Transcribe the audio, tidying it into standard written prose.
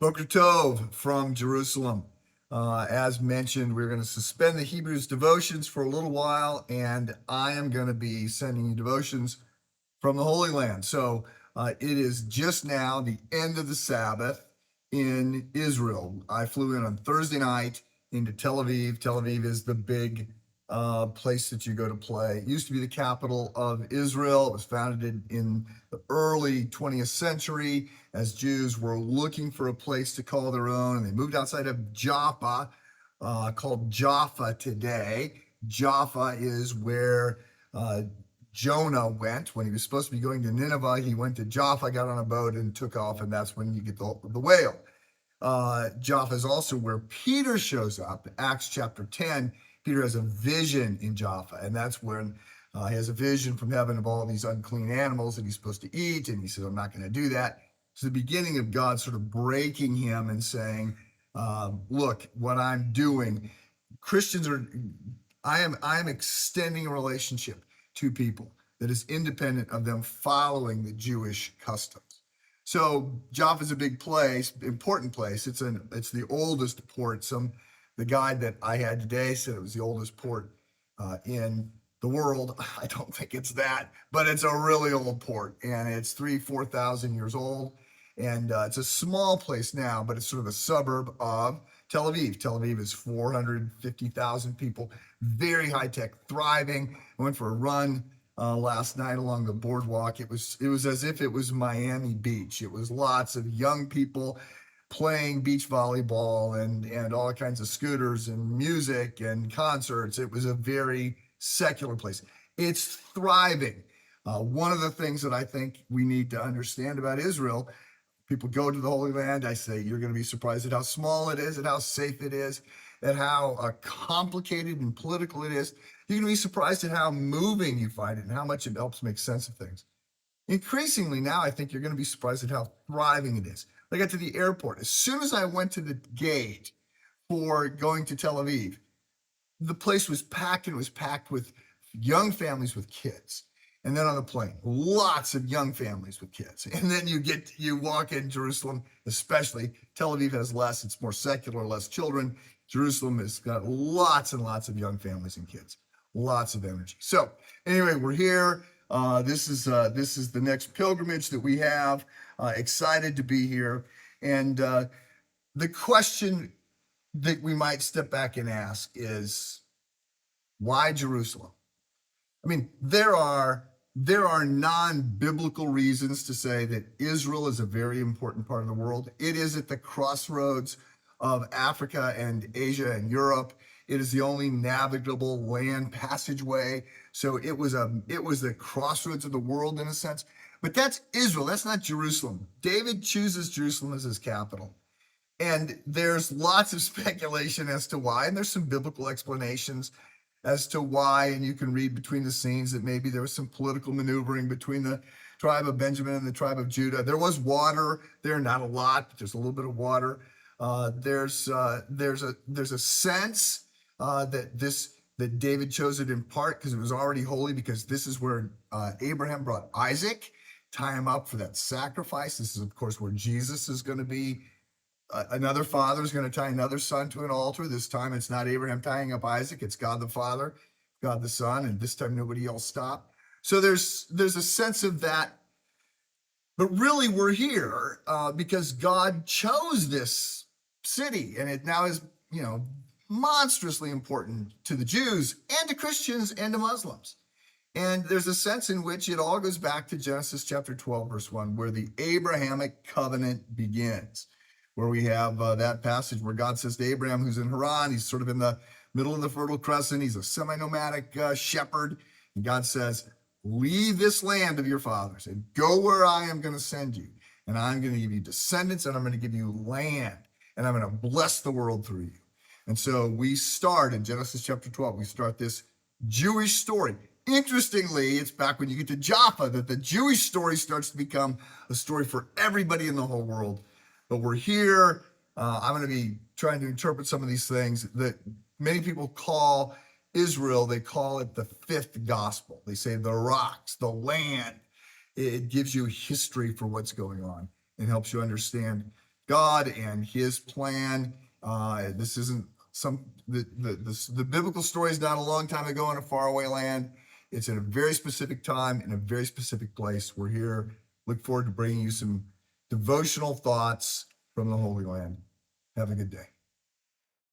Boker Tov from Jerusalem. As mentioned, we're going to suspend the Hebrews devotions for a little while, and I am going to be sending you devotions from the Holy Land. So it is just now the end of the Sabbath in Israel. I flew in on Thursday night into Tel Aviv. Tel Aviv is the big place that you go to play. It used to be the capital of Israel. It was founded in the early 20th century as Jews were looking for a place to call their own. And they moved outside of Jaffa, called Jaffa today. Jaffa is where Jonah went when he was supposed to be going to Nineveh. He went to Jaffa, got on a boat, and took off, and that's when you get the whale. Jaffa is also where Peter shows up. Acts chapter 10, Peter has a vision in Jaffa, and that's when he has a vision from heaven of all these unclean animals that he's supposed to eat, and he says, I'm not going to do that. It's the beginning of God sort of breaking him and saying, look, what I'm doing, I am extending a relationship to people that is independent of them following the Jewish customs. So Jaffa is a big place, important place. It's the oldest port. The guide that I had today said it was the oldest port in the world. I don't think it's that, but it's a really old port, and it's 4,000 years old. And it's a small place now, but it's sort of a suburb of Tel Aviv. Tel Aviv is 450,000 people, very high tech, thriving. I went for a run last night along the boardwalk. It was as if it was Miami Beach. It was lots of young people playing beach volleyball and all kinds of scooters and music and concerts. It was a very secular place. It's thriving. One of the things that I think we need to understand about Israel, people go to the Holy Land, I say, you're going to be surprised at how small it is, at how safe it is, at how complicated and political it is. You're going to be surprised at how moving you find it and how much it helps make sense of things. Increasingly now, I think you're going to be surprised at how thriving it is. I got to the airport. As soon as I went to the gate for going to Tel Aviv, the place was packed, and it was packed with young families with kids. And then on the plane, lots of young families with kids. And then you walk in Jerusalem, especially. Tel Aviv has less, it's more secular, less children. Jerusalem has got lots and lots of young families and kids, lots of energy. So anyway, we're here. This is the next pilgrimage that we have. Excited to be here. And the question that we might step back and ask is, why Jerusalem? I mean, there are non-biblical reasons to say that Israel is a very important part of the world. It is at the crossroads of Africa and Asia and Europe. It is the only navigable land passageway. So it was the crossroads of the world in a sense. But that's Israel. That's not Jerusalem. David chooses Jerusalem as his capital. And there's lots of speculation as to why, and there's some biblical explanations as to why, and you can read between the scenes that maybe there was some political maneuvering between the tribe of Benjamin and the tribe of Judah. There was water there, not a lot, but there's a little bit of water. There's a sense that David chose it in part because it was already holy, because this is where Abraham brought Isaac, tie him up for that sacrifice. This is, of course, where Jesus is going to be. Another father is going to tie another son to an altar. This time it's not Abraham tying up Isaac, it's God the Father, God the Son, and this time nobody else stopped. So there's a sense of that. But really we're here because God chose this city, and it now is, monstrously important to the Jews and to Christians and to Muslims. And there's a sense in which it all goes back to Genesis chapter 12, verse 1, where the Abrahamic covenant begins, where we have that passage where God says to Abraham, who's in Haran, he's sort of in the middle of the Fertile Crescent, he's a semi-nomadic shepherd, and God says, leave this land of your fathers and go where I am going to send you, and I'm going to give you descendants, and I'm going to give you land, and I'm going to bless the world through you. And so we start in Genesis chapter 12, we start this Jewish story. Interestingly, it's back when you get to Jaffa that the Jewish story starts to become a story for everybody in the whole world. But we're here. I'm going to be trying to interpret some of these things that many people call Israel. They call it the fifth gospel. They say the rocks, the land. It gives you history for what's going on and helps you understand God and his plan. This isn't the biblical story is not a long time ago in a faraway land. It's in a very specific time in a very specific place. We're here. Look forward to bringing you some devotional thoughts from the Holy Land. Have a good day.